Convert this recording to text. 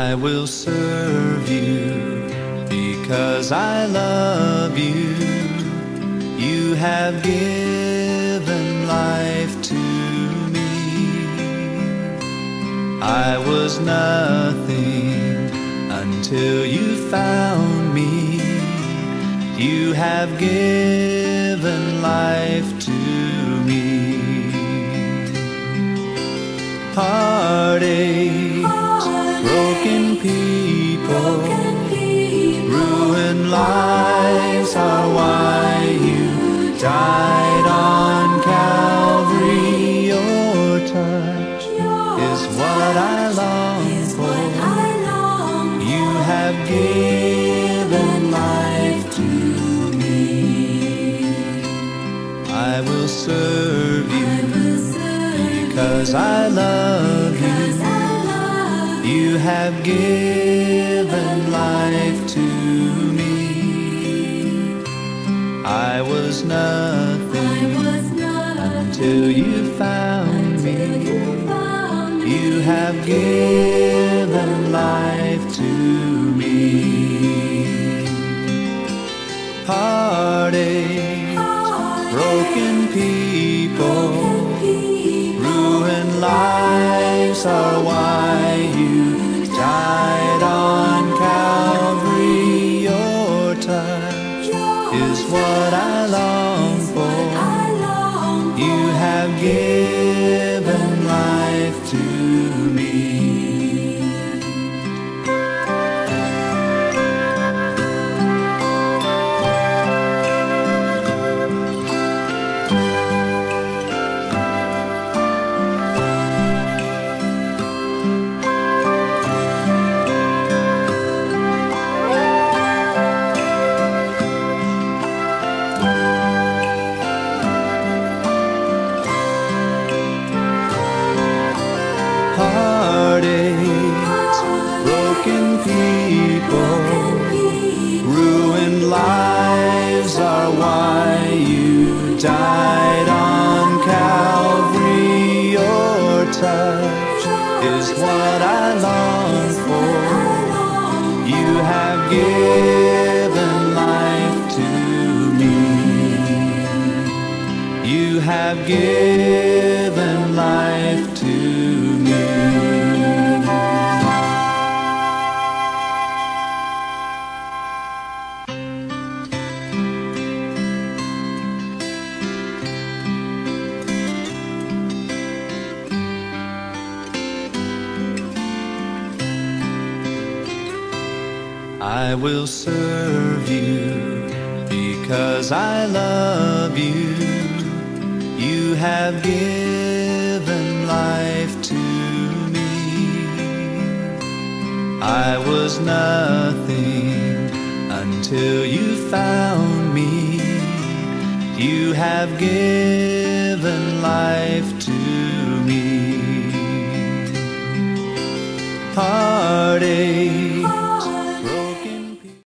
I will serve you because I love you. You have given life to me. I was nothing until you found me. You have given life to me. Heartaches, broken people, ruined lives are why you died on Calvary. Your touch is what I long for. You have given life to me. I will serve you because I love you. You have given life to me. I was nothing until you found me. You have given life to me. Heartaches, broken people, ruined lives are why you died on Calvary. Your touch is what I long for. You have given life to me. Heartaches, broken people, ruined lives are why you died on Calvary. Your touch is what I long for. You have given life to me. You have given life to me. I will serve you because I love you. You have given life to me. I was nothing until you found me. You have given life to me. Heartache,